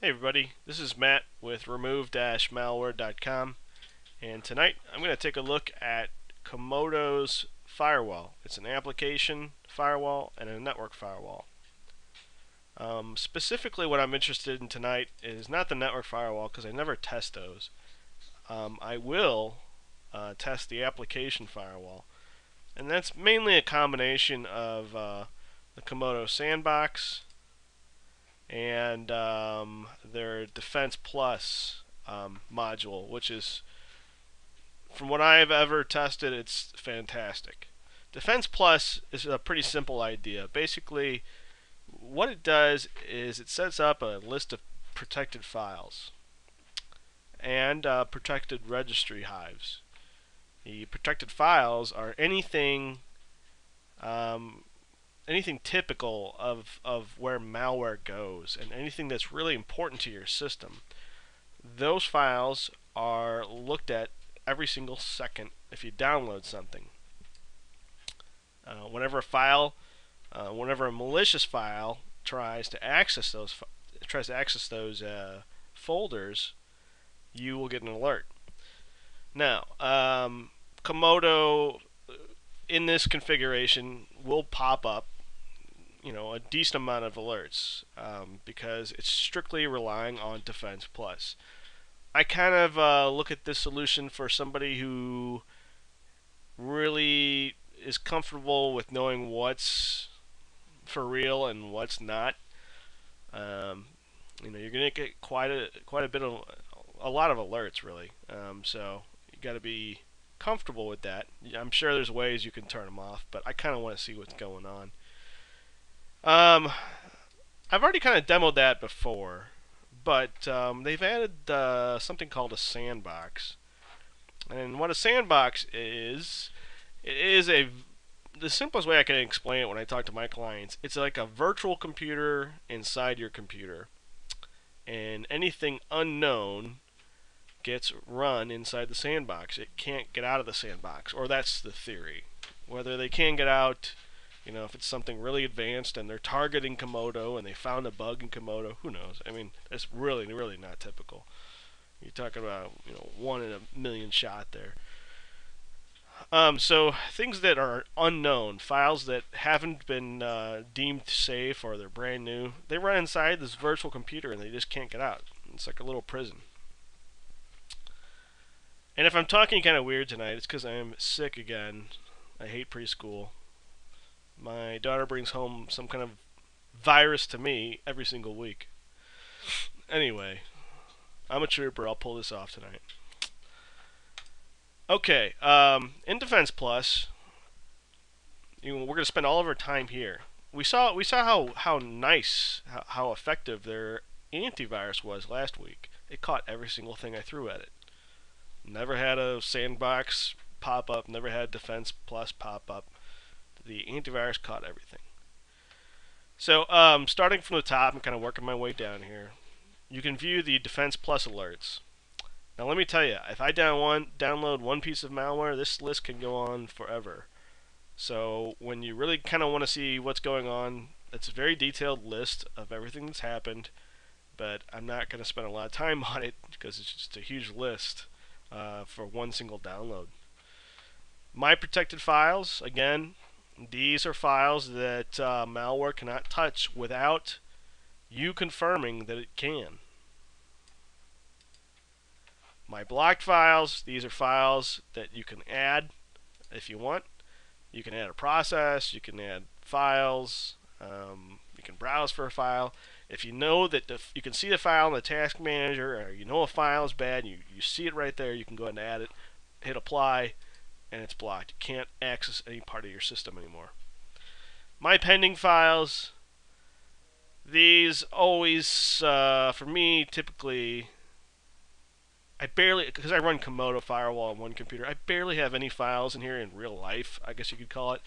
Hey everybody, this is Matt with remove-malware.com, and tonight I'm going to take a look at Comodo's firewall. It's an application firewall and a network firewall. Specifically what I'm interested in tonight is not the network firewall because I never test those. I will test the application firewall, and that's mainly a combination of the Comodo Sandbox and their Defense Plus module, which is, from what I've ever tested, it's fantastic. Defense Plus is a pretty simple idea. Basically, what it does is it sets up a list of protected files and protected registry hives. The protected files are anything typical of where malware goes and anything that's really important to your system. Those files are looked at every single second if you download something. Whenever a malicious file tries to access those folders, you will get an alert. Now, Comodo in this configuration will pop up a decent amount of alerts because it's strictly relying on Defense Plus. I kind of look at this solution for somebody who really is comfortable with knowing what's for real and what's not. You're going to get quite a bit of a lot of alerts really. So you got to be comfortable with that. I'm sure there's ways you can turn them off, but I kind of want to see what's going on. I've already kind of demoed that before, but they've added something called a sandbox. And what a sandbox is, the simplest way I can explain it when I talk to my clients, it's like a virtual computer inside your computer. And anything unknown gets run inside the sandbox. It can't get out of the sandbox, or that's the theory. Whether they can get out, if it's something really advanced and they're targeting Comodo and they found a bug in Comodo, who knows? I mean, that's really, really not typical. You're talking about, 1 in a million shot there. So things that are unknown, files that haven't been deemed safe or they're brand new, they run inside this virtual computer and they just can't get out. It's like a little prison. And if I'm talking kind of weird tonight, it's because I'm sick again. I hate preschool. My daughter brings home some kind of virus to me every single week. Anyway, I'm a trooper. I'll pull this off tonight. Okay, in Defense Plus, we're going to spend all of our time here. We saw how nice, how effective their antivirus was last week. It caught every single thing I threw at it. Never had a sandbox pop up. Never had Defense Plus pop up. The antivirus caught everything. So starting from the top and kind of working my way down here, you can view the Defense Plus alerts. Now let me tell you, if I download one piece of malware, this list can go on forever. So when you really kind of want to see what's going on, it's a very detailed list of everything that's happened, but I'm not going to spend a lot of time on it because it's just a huge list for one single download. My protected files, again, these are files that malware cannot touch without you confirming that it can. My blocked files, these are files that you can add if you want. You can add a process, you can add files, you can browse for a file. If you know that you can see the file in the task manager, or you know a file is bad, you see it right there, you can go ahead and add it, hit apply, and it's blocked. You can't access any part of your system anymore. My pending files, these always, for me, typically, because I run Comodo Firewall on one computer, I barely have any files in here in real life, I guess you could call it.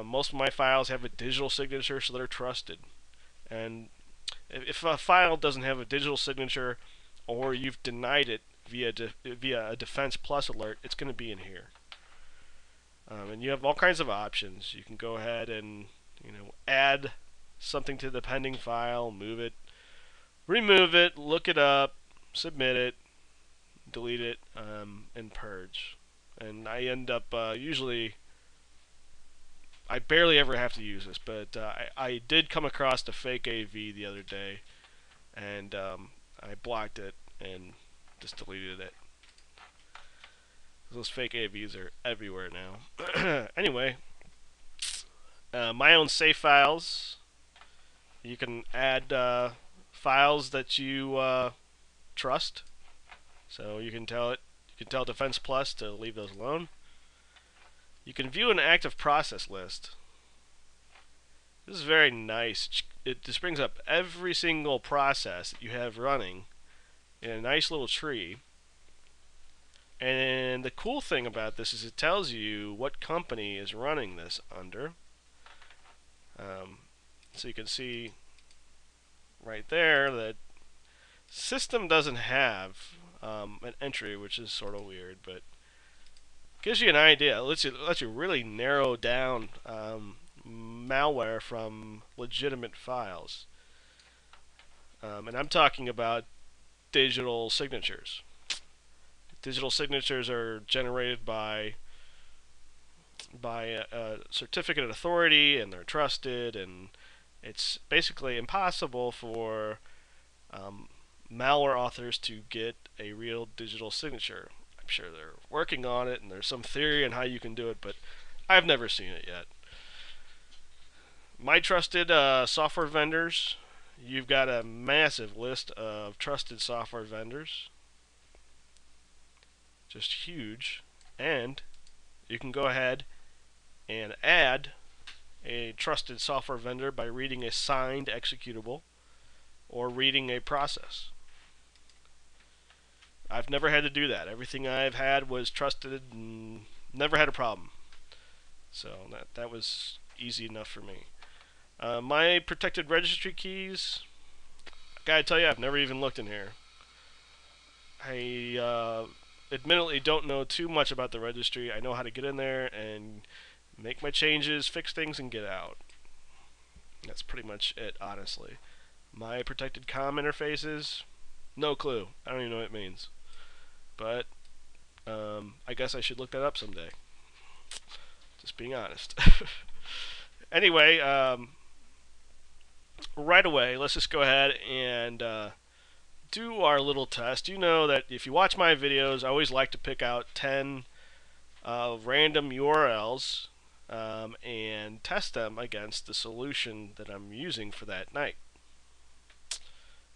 Most of my files have a digital signature, so they're trusted. And if a file doesn't have a digital signature, or you've denied it via a Defense Plus alert, it's going to be in here. And you have all kinds of options. You can go ahead and add something to the pending file, move it, remove it, look it up, submit it, delete it, and purge. And I end up usually I barely ever have to use this, but I did come across a fake AV the other day, and I blocked it and just deleted it. Those fake AVs are everywhere now. Anyway, my own save files. You can add files that you trust. So you can tell it. You can tell Defense Plus to leave those alone. You can view an active process list. This is very nice. It just brings up every single process that you have running in a nice little tree. And the cool thing about this is it tells you what company is running this under. So you can see right there that system doesn't have an entry, which is sort of weird, but gives you an idea. It lets you really narrow down malware from legitimate files. And I'm talking about digital signatures. Digital signatures are generated by a certificate of authority, and they're trusted, and it's basically impossible for malware authors to get a real digital signature. I'm sure they're working on it, and there's some theory on how you can do it, but I've never seen it yet. My trusted software vendors, you've got a massive list of trusted software vendors. Just huge. And you can go ahead and add a trusted software vendor by reading a signed executable or reading a process. I've never had to do that. Everything I've had was trusted and never had a problem. So that was easy enough for me. My protected registry keys, I gotta tell you, I've never even looked in here. I admittedly don't know too much about the registry. I know how to get in there and make my changes, fix things, and get out. That's pretty much it, honestly. My protected COM interfaces, no clue. I don't even know what it means. But I guess I should look that up someday. Just being honest. Anyway, right away, let's just go ahead and do our little test. You know that if you watch my videos, I always like to pick out 10 random URLs and test them against the solution that I'm using for that night.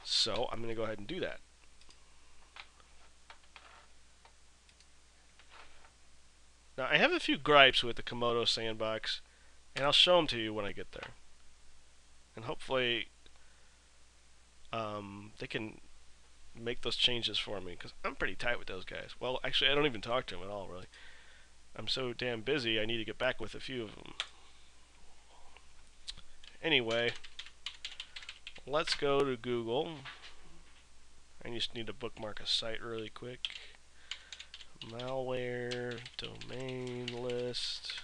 So I'm going to go ahead and do that. Now I have a few gripes with the Comodo Sandbox, and I'll show them to you when I get there. And hopefully they can make those changes for me, because I'm pretty tight with those guys. Well, actually, I don't even talk to them at all, really. I'm so damn busy, I need to get back with a few of them. Anyway, let's go to Google. I just need to bookmark a site really quick. Malware domain list.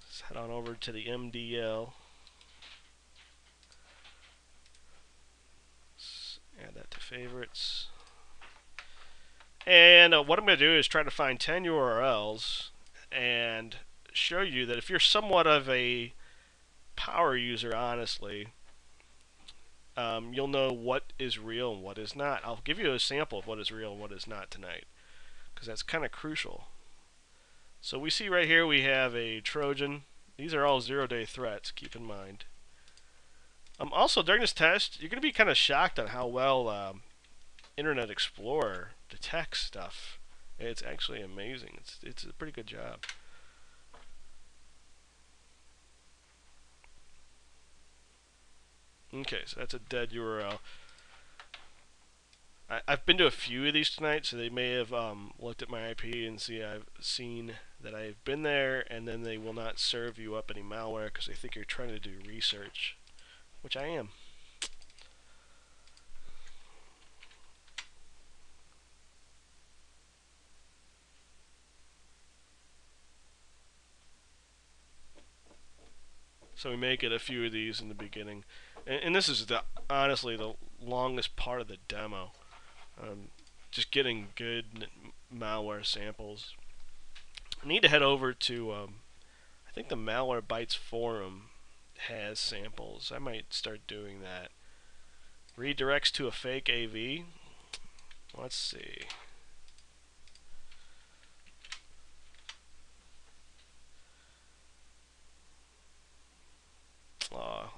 Let's head on over to the MDL. Let's add that to favorites. And what I'm going to do is try to find 10 URLs and show you that if you're somewhat of a power user, honestly, you'll know what is real and what is not. I'll give you a sample of what is real and what is not tonight, because that's kind of crucial. So we see right here we have a Trojan. These are all zero-day threats, keep in mind. Also, during this test, you're going to be kind of shocked on how well Internet Explorer detects stuff. It's actually amazing. It's a pretty good job. Okay, so that's a dead URL. I've been to a few of these tonight, so they may have looked at my IP and I've seen that I've been there, and then they will not serve you up any malware because they think you're trying to do research, which I am. So we may get a few of these in the beginning. And this is honestly the longest part of the demo. Um, just getting good malware samples. I need to head over to I think the Malware Bytes forum has samples. I might start doing that. Redirects to a fake AV. Let's see.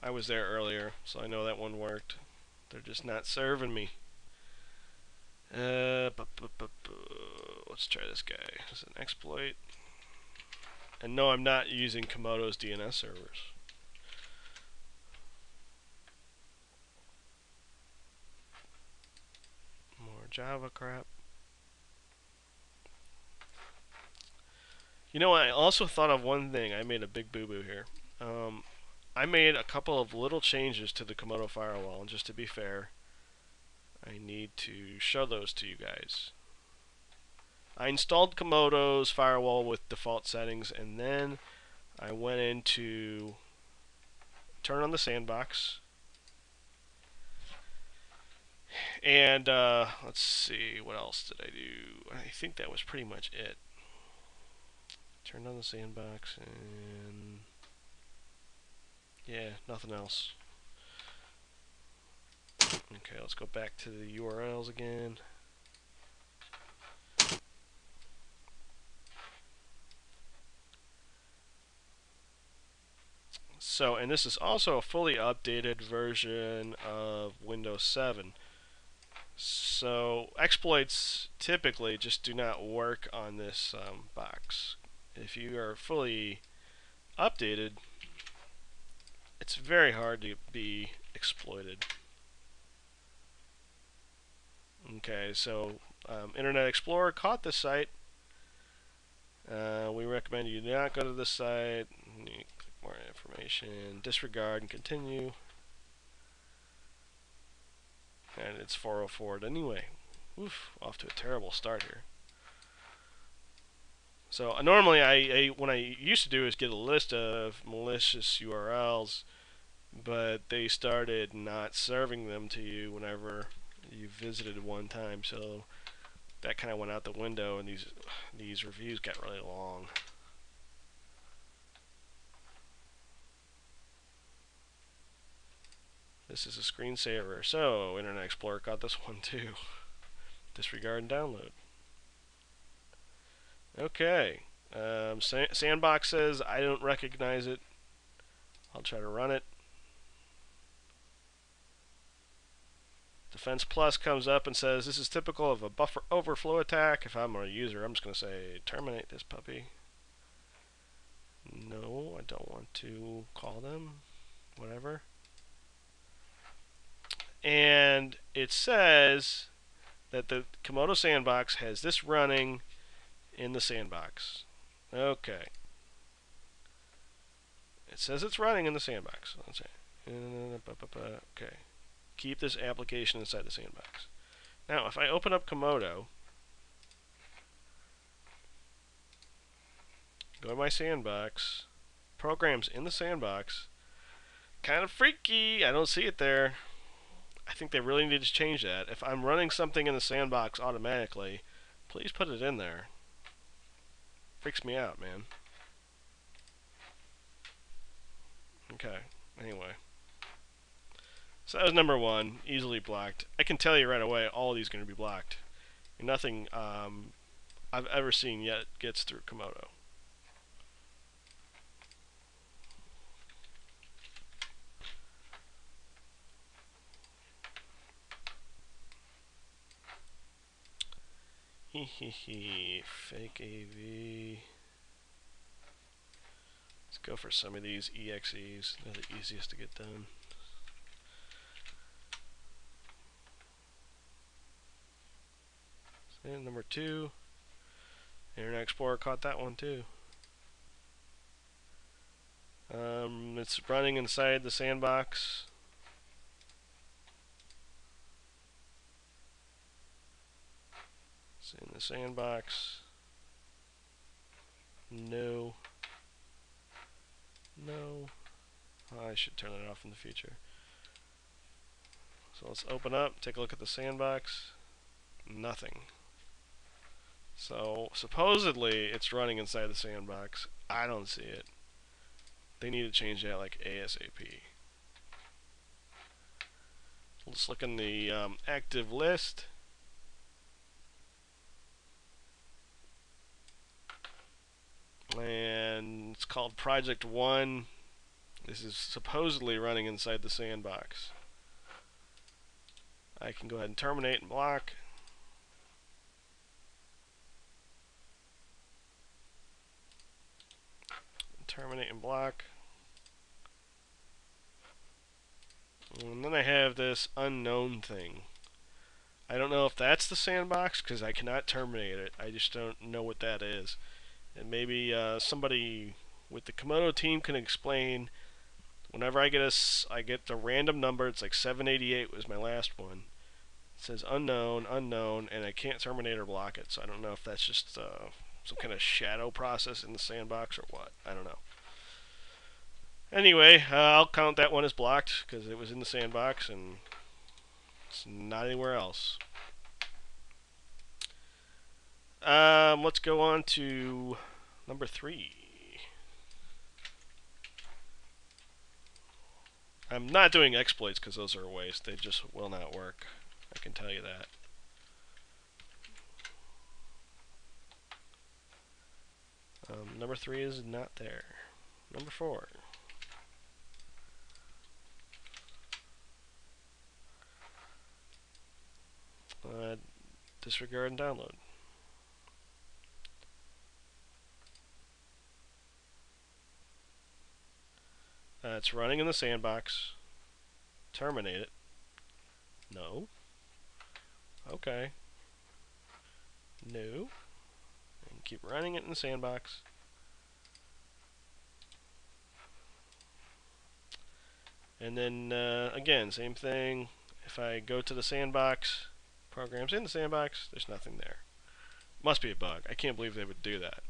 I was there earlier, so I know that one worked. They're just not serving me. Let's try this guy. Is it an exploit? And no, I'm not using Comodo's DNS servers. More Java crap. You know, I also thought of one thing. I made a big boo-boo here. I made a couple of little changes to the Comodo Firewall, and just to be fair, I need to show those to you guys. I installed Comodo's Firewall with default settings, and then I went into turn on the Sandbox, and let's see, what else did I do? I think that was pretty much it. Turned on the Sandbox, and yeah, nothing else. Okay, let's go back to the URLs again. So, and this is also a fully updated version of Windows 7. So, exploits typically just do not work on this box. If you are fully updated, it's very hard to be exploited. Okay, so Internet Explorer caught this site. We recommend you do not go to this site. You click more information, disregard, and continue. And it's 404 anyway. Oof, off to a terrible start here. So normally, what I used to do is get a list of malicious URLs, but they started not serving them to you whenever you visited one time. So that kind of went out the window, and these reviews got really long. This is a screensaver. So Internet Explorer got this one too. Disregard and download. Okay. Sandbox says I don't recognize it. I'll try to run it. Defense Plus comes up and says this is typical of a buffer overflow attack. If I'm a user, I'm just going to say terminate this puppy. No, I don't want to call them. Whatever. And it says that the Comodo Sandbox has this running in the sandbox. Okay. It says it's running in the sandbox. Let's see. Okay. Keep this application inside the sandbox. Now, if I open up Comodo, go to my sandbox, programs in the sandbox, kind of freaky. I don't see it there. I think they really need to change that. If I'm running something in the sandbox automatically, please put it in there. Freaks me out, man. Okay, anyway. So that was number one, easily blocked. I can tell you right away, all of these are going to be blocked. Nothing I've ever seen yet gets through Comodo. Fake AV. Let's go for some of these EXEs. They're the easiest to get done. And number two, Internet Explorer caught that one too. It's running inside the sandbox. It's in the sandbox. No. No. Oh, I should turn that off in the future. So let's open up, take a look at the sandbox. Nothing. So supposedly it's running inside the sandbox. I don't see it. They need to change that like ASAP. Let's look in the active list. And it's called Project 1. This is supposedly running inside the sandbox. I can go ahead and terminate and block. Terminate and block. And then I have this unknown thing. I don't know if that's the sandbox because I cannot terminate it. I just don't know what that is. And maybe somebody with the Comodo team can explain. Whenever I get the random number, it's like 788 was my last one. It says unknown, unknown, and I can't terminate or block it. So I don't know if that's just some kind of shadow process in the sandbox or what. I don't know. Anyway, I'll count that one as blocked because it was in the sandbox and it's not anywhere else. Let's go on to number 3. I'm not doing exploits because those are a waste. They just will not work. I can tell you that. Number 3 is not there. Number 4. Disregard and download. It's running in the sandbox. Terminate it. No. Okay. No. And keep running it in the sandbox. And then, again, same thing. If I go to the sandbox, programs in the sandbox, there's nothing there. Must be a bug. I can't believe they would do that.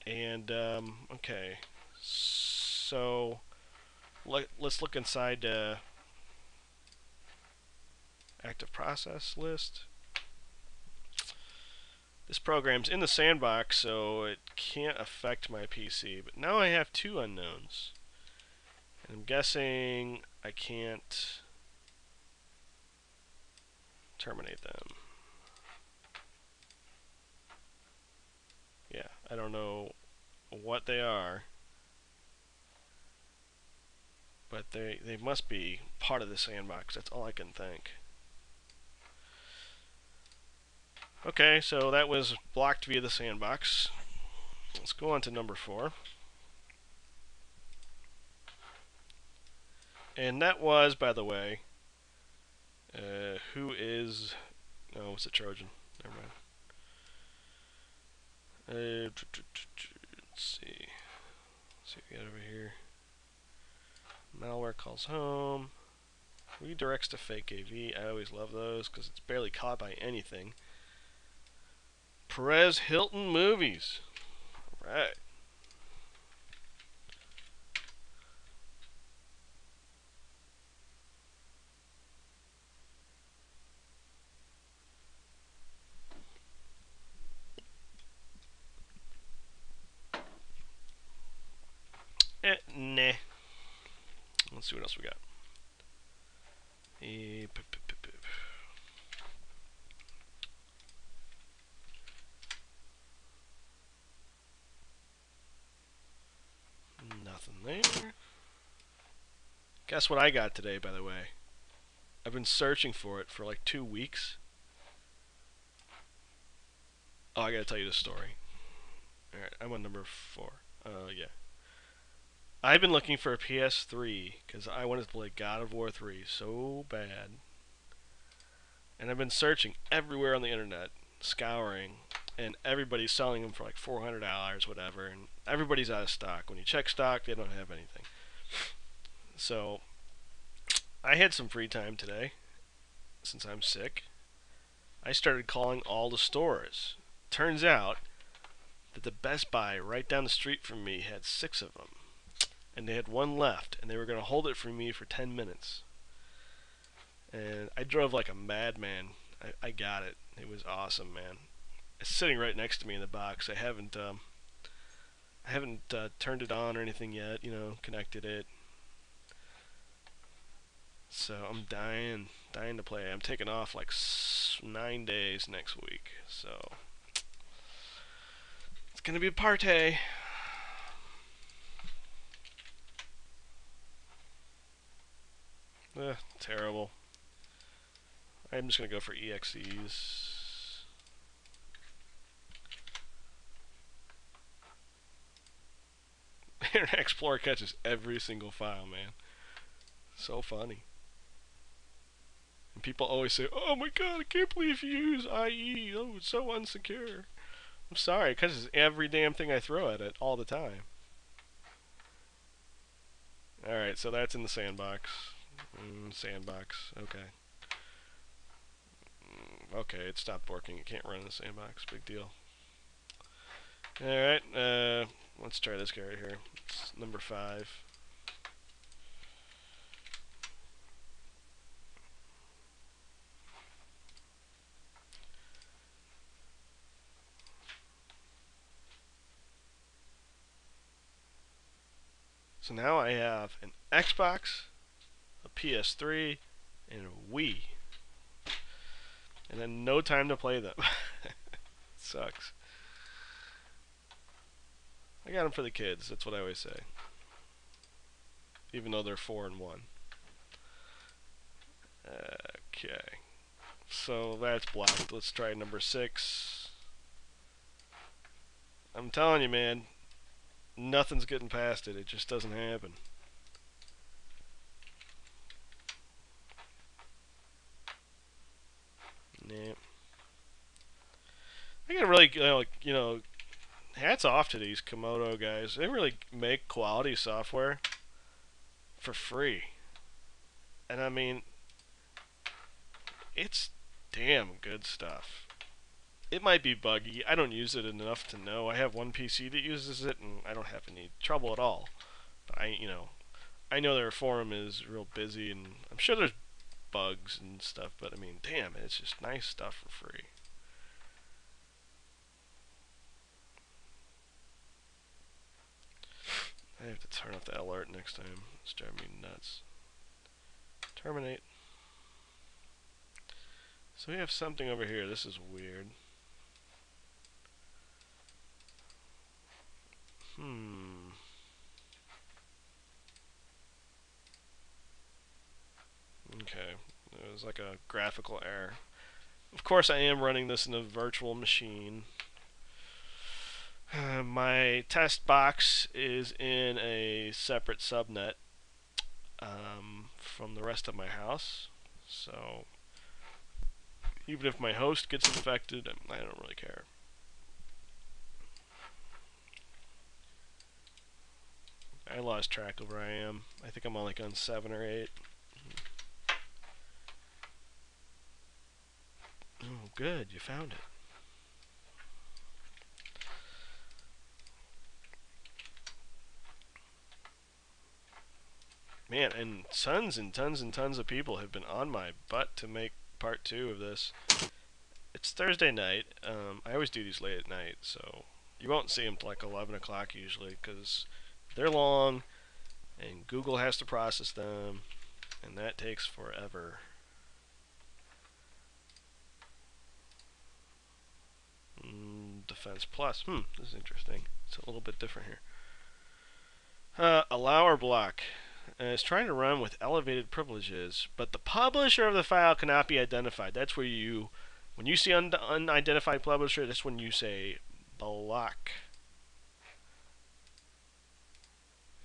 And, okay. So, let's look inside active process list. This program's in the sandbox, so it can't affect my PC. But now I have 2 unknowns. And I'm guessing I can't terminate them. Yeah, I don't know what they are. But they must be part of the sandbox. That's all I can think. Okay, so that was blocked via the sandbox. Let's go on to number 4. And that was, by the way, who is... No, it's a Trojan. Never mind. Let's see. Let's see what we got over here. Malware calls home. Redirects to fake AV. I always love those because it's barely caught by anything. Perez Hilton movies. Alright. Nah. Let's see what else we got. Nothing there. Guess what I got today, by the way? I've been searching for it for like 2 weeks. Oh, I gotta tell you this story. Alright, I'm on number 4. Yeah. I've been looking for a PS3 because I wanted to play God of War 3 so bad. And I've been searching everywhere on the internet, scouring, and everybody's selling them for like $400, whatever, and everybody's out of stock. When you check stock, they don't have anything. So, I had some free time today, since I'm sick. I started calling all the stores. Turns out that the Best Buy right down the street from me had 6 of them. and they had one left, and they were going to hold it for me for 10 minutes. And I drove like a madman. I got it. It was awesome, man. It's sitting right next to me in the box. I haven't turned it on or anything yet. Connected it. So I'm dying to play. I'm taking off like 9 days next week. So it's gonna be a party. Terrible. I'm just gonna go for EXEs. Internet Explorer catches every single file, man. So funny. And people always say, "Oh my god, I can't believe you use IE. Oh, it's so unsecure." I'm sorry, it catches every damn thing I throw at it all the time. Alright, so that's in the sandbox. Sandbox, okay. Okay, it stopped working. It can't run in the sandbox. Big deal. Alright, let's try this guy right here. It's number 5. So now I have an Xbox, a PS3, and a Wii. And then no time to play them. Sucks. I got them for the kids. That's what I always say. Even though they're 4 and 1. Okay. So that's blocked. Let's try number 6. I'm telling you, man. Nothing's getting past it. It just doesn't happen. Nah. I gotta really, hats off to these Comodo guys. They really make quality software for free. And I mean, it's damn good stuff. It might be buggy. I don't use it enough to know. I have one PC that uses it, and I don't have any trouble at all. But I know their forum is real busy, and I'm sure there's bugs and stuff. But I mean, damn, it's just nice stuff for free. I have to turn off the alert next time. It's driving me nuts. Terminate. So we have something over here. This is weird. Okay. It was like a graphical error. Of course, I am running this in a virtual machine. My test box is in a separate subnet from the rest of my house. So even if my host gets infected, I don't really care. I lost track of where I am. I think I'm like on 7 or 8. Oh, good, you found it. Man, and tons and tons and tons of people have been on my butt to make part 2 of this. It's Thursday night. I always do these late at night, so you won't see them till like 11 o'clock usually, because they're long, and Google has to process them, and that takes forever. Defense Plus. This is interesting. It's a little bit different here. Allow or block. It's trying to run with elevated privileges, but the publisher of the file cannot be identified. That's where when you see unidentified publisher, that's when you say block.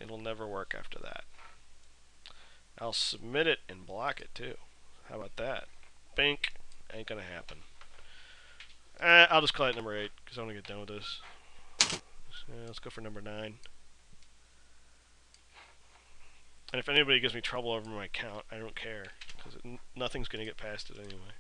It'll never work after that. I'll submit it and block it too. How about that? Bink. Ain't gonna happen. I'll just call it number 8 because I want to get done with this. Let's go for number 9. And if anybody gives me trouble over my account, I don't care, because nothing's going to get past it anyway.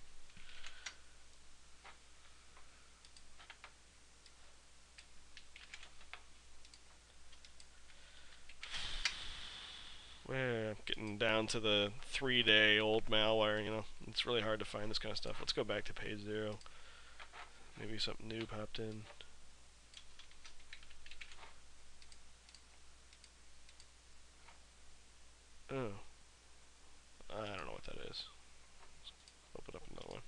We're getting down to the 3-day old malware, you know. It's really hard to find this kind of stuff. Let's go back to page 0. Maybe something new popped in. Oh. I don't know what that is. Open up another one.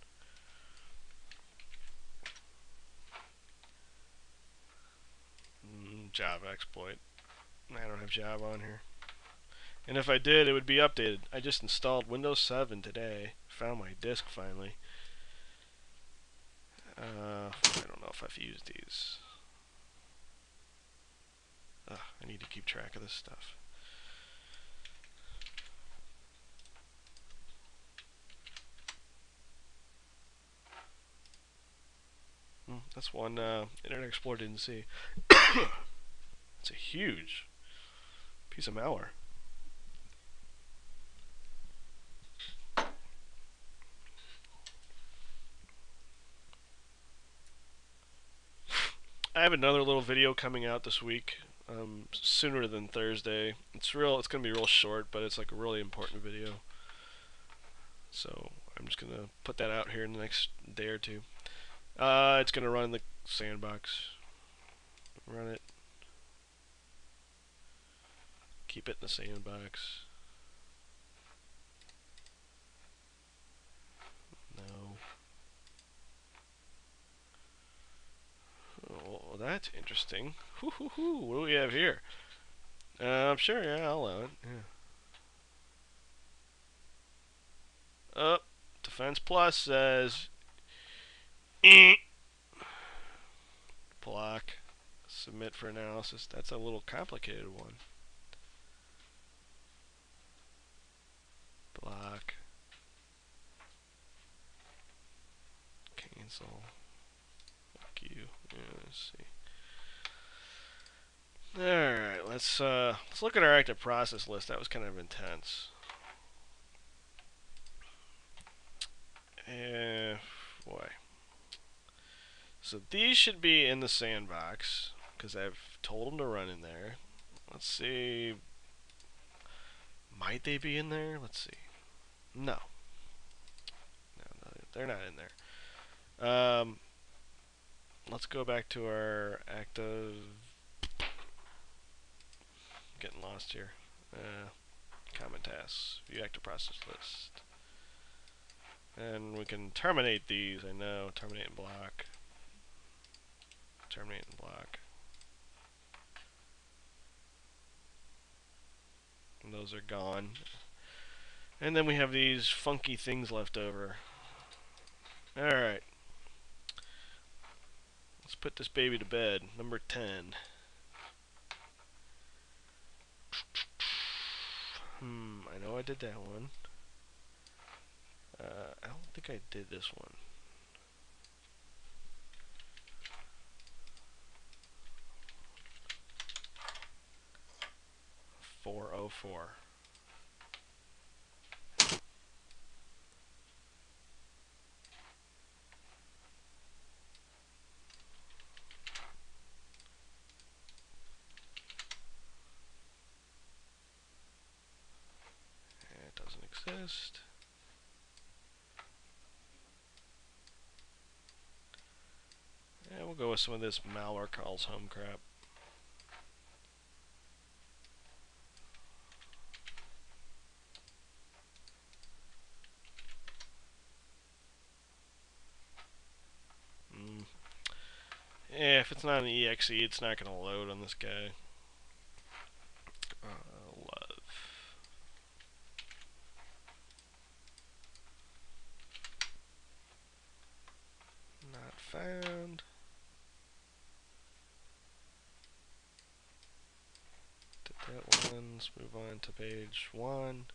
Java exploit. I don't have Java on here. And if I did, it would be updated. I just installed Windows 7 today. Found my disk finally. I don't know if I've used these. I need to keep track of this stuff. That's one Internet Explorer didn't see. It's a huge piece of malware. I have another little video coming out this week, sooner than Thursday. It's gonna be real short, but it's like a really important video. So I'm just gonna put that out here in the next day or two. It's gonna run in the Sandbox. Run it. Keep it in the Sandbox. No. Oh, well, that's interesting. What do we have here? Sure, yeah, I'll allow it. Yeah. Defense Plus says block, submit for analysis. That's a little complicated one. Block, cancel. Fuck you. Yeah, let's see. All right, let's look at our active process list. That was kind of intense. Boy. So these should be in the Sandbox because I've told them to run in there. Let's see. Might they be in there? Let's see. No. No, they're not in there. Let's go back to our active. Getting lost here. Common tasks. View active process list. And we can terminate these. I know. Terminate and block. Terminate and block. And those are gone. And then we have these funky things left over. Alright. Let's put this baby to bed. Number 10. I know I did that one. I don't think I did this one. .404. It doesn't exist. Yeah, we'll go with some of this malware calls home crap. Yeah, if it's not an exe, it's not going to load on this guy. Love. Not found. Did that one. Let's move on to page 1.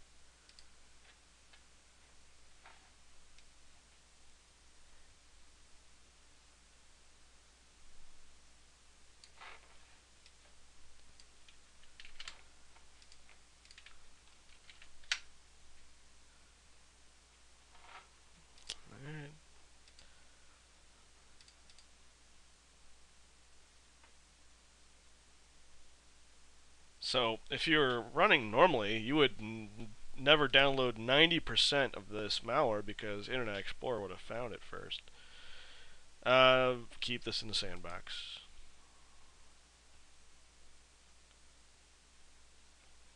Alright. So if you're running normally, you would never download 90% of this malware because Internet Explorer would have found it first. Keep this in the sandbox.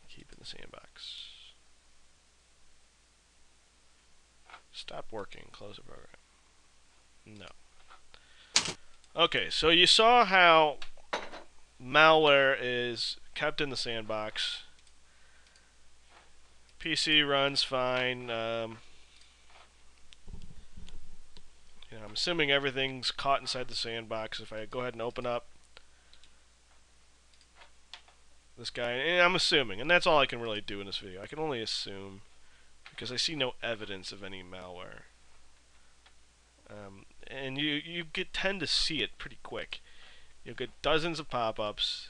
Keep in the sandbox. Stop working. Close the program. No. Okay, so you saw how malware is kept in the sandbox. PC runs fine. I'm assuming everything's caught inside the sandbox. If I go ahead and open up this guy, and I'm assuming, and that's all I can really do in this video. I can only assume because I see no evidence of any malware. And you tend to see it pretty quick. You'll get dozens of pop-ups,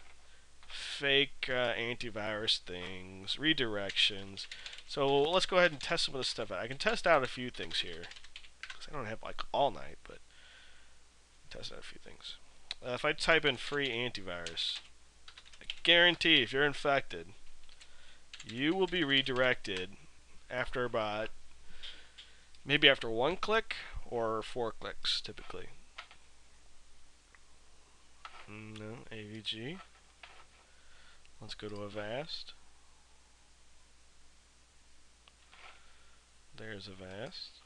fake antivirus things, redirections. So let's go ahead and test some of this stuff out. I can test out a few things here because I don't have like all night, but test out a few things. If I type in free antivirus, I guarantee if you're infected, you will be redirected after about maybe after 1 click or 4 clicks typically. No, AVG. Let's go to Avast. There's Avast.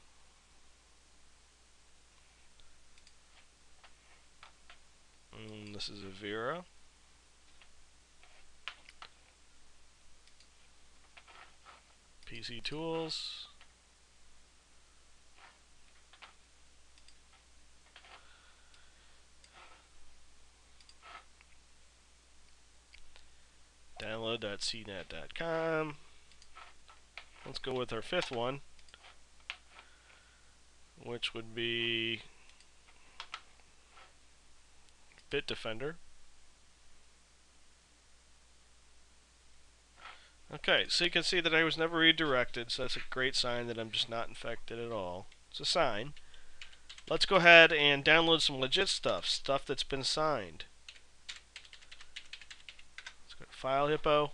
This is Avira. PC Tools. Download.cnet.com. Let's go with our fifth one, which would be Bitdefender. Okay, so you can see that I was never redirected, so that's a great sign that I'm just not infected at all. It's a sign. Let's go ahead and download some legit stuff that's been signed. Let's go to File Hippo.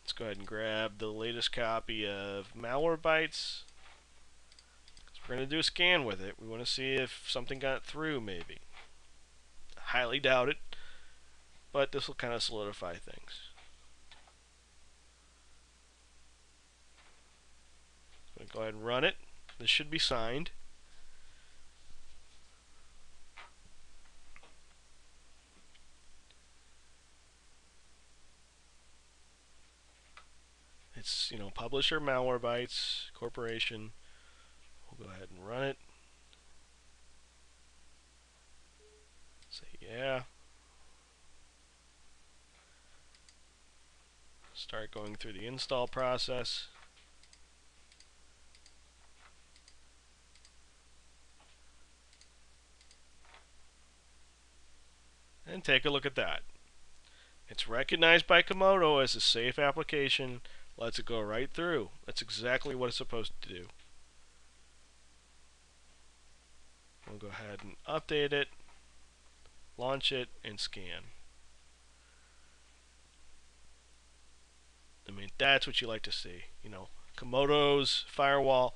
Let's go ahead and grab the latest copy of Malwarebytes. We're going to do a scan with it. We want to see if something got through, maybe. I highly doubt it, but this will kind of solidify things. So go ahead and run it. This should be signed. It's, publisher Malwarebytes Corporation. We'll go ahead and run it. Say yeah. Start going through the install process. And take a look at that. It's recognized by Comodo as a safe application. Lets it go right through. That's exactly what it's supposed to do. We'll go ahead and update it, launch it, and scan. I mean, that's what you like to see. Comodo's firewall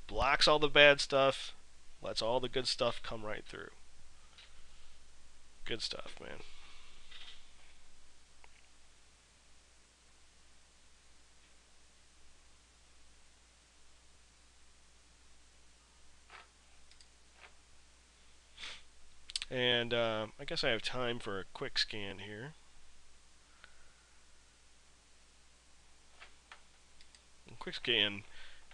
blocks all the bad stuff, lets all the good stuff come right through. Good stuff, man. And I guess I have time for a quick scan here. Quick scan,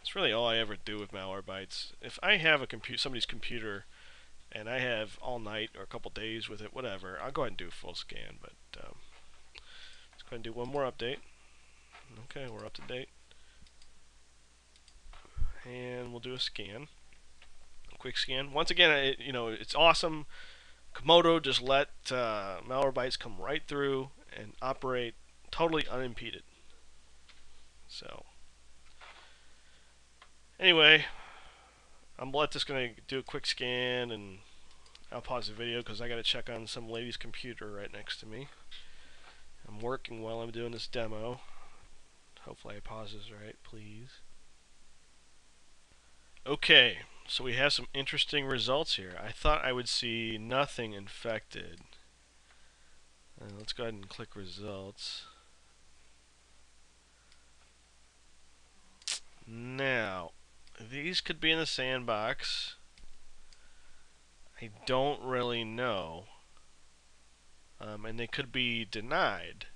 it's really all I ever do with Malwarebytes. If I have somebody's computer and I have all night or a couple days with it, whatever, I'll go ahead and do a full scan. But let's go ahead and do one more update. Okay, we're up to date. And we'll do a scan. A quick scan. Once again, it's awesome. Comodo just let Malwarebytes come right through and operate totally unimpeded. So, anyway, I'm going to do a quick scan, and I'll pause the video because I gotta check on some lady's computer right next to me. I'm working while I'm doing this demo. Hopefully I pause this right, please. Okay, so we have some interesting results here. I thought I would see nothing infected. Let's go ahead and click results. Now, these could be in the sandbox. I don't really know. And they could be denied.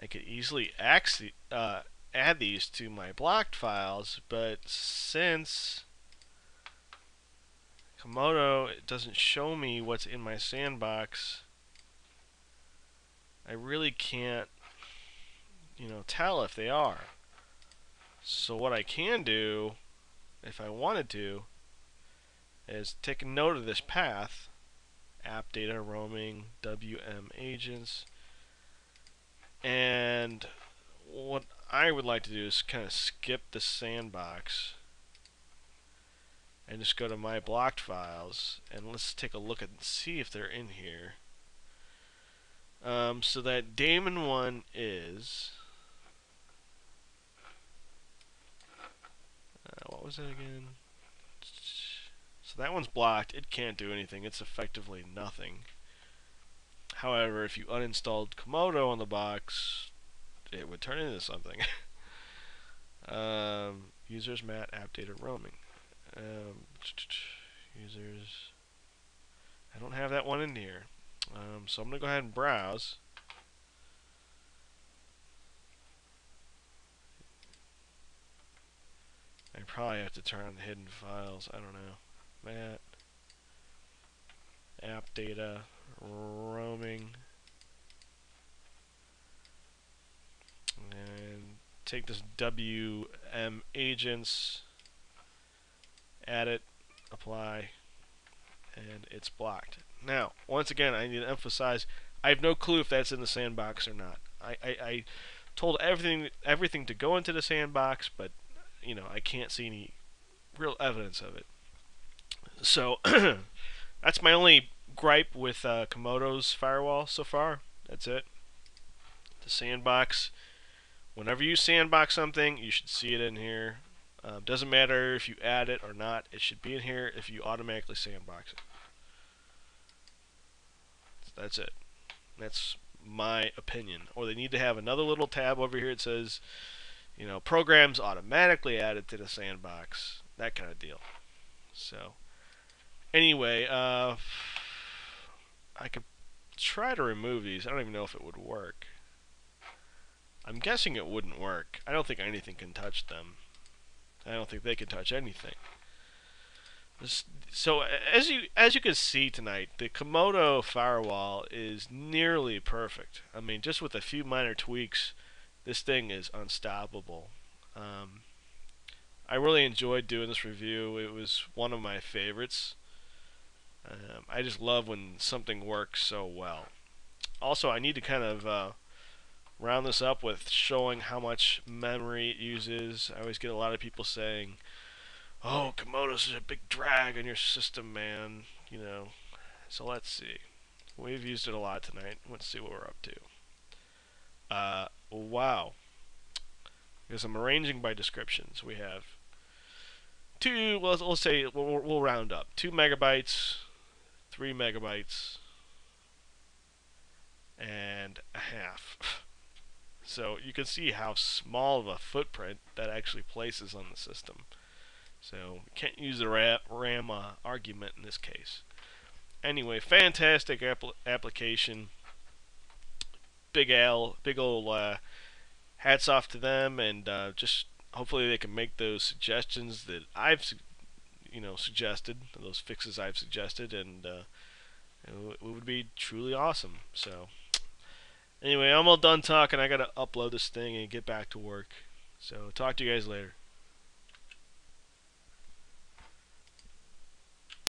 I could easily add these to my blocked files, but since Comodo doesn't show me what's in my sandbox, I really can't, tell if they are. So what I can do, if I wanted to, is take a note of this path, app data roaming, WM agents, and what I would like to do is kind of skip the sandbox and just go to my blocked files, and let's take a look and see if they're in here. So that daemon one is, what was it again? So that one's blocked. It can't do anything. It's effectively nothing. However, if you uninstalled Comodo on the box, it would turn into something. Users mat app data roaming. Users. I don't have that one in here. So I'm going to go ahead and browse. I probably have to turn on the hidden files. I don't know. Mat app data roaming. And take this WM agents, add it, apply, and it's blocked. Now, once again, I need to emphasize, I have no clue if that's in the sandbox or not. I told everything to go into the sandbox, but I can't see any real evidence of it. So that's my only gripe with Comodo's firewall so far. That's it. The sandbox. Whenever you sandbox something, you should see it in here. Doesn't matter if you add it or not. It should be in here if you automatically sandbox it. So that's it. That's my opinion. Or they need to have another little tab over here that says, programs automatically added to the sandbox. That kind of deal. So, anyway, I could try to remove these. I don't even know if it would work. I'm guessing it wouldn't work. I don't think anything can touch them. I don't think they can touch anything. So as you can see tonight, the Comodo Firewall is nearly perfect. I mean, just with a few minor tweaks, this thing is unstoppable. I really enjoyed doing this review. It was one of my favorites. I just love when something works so well. Also, I need to kind of round this up with showing how much memory it uses. I always get a lot of people saying, "Oh, Comodo's is a big drag on your system, man." So let's see. We've used it a lot tonight. Let's see what we're up to. Wow. Because I'm arranging by description. So we have two, well, let's say, we'll round up. 2 megabytes, 3 megabytes, and a half. So you can see how small of a footprint that actually places on the system. So we can't use the RAM argument in this case. Anyway, fantastic application. Big ol' hats off to them, and just hopefully they can make those suggestions that I've suggested, those fixes I've suggested, and it would be truly awesome. So anyway, I'm all done talking. I gotta upload this thing and get back to work. So talk to you guys later.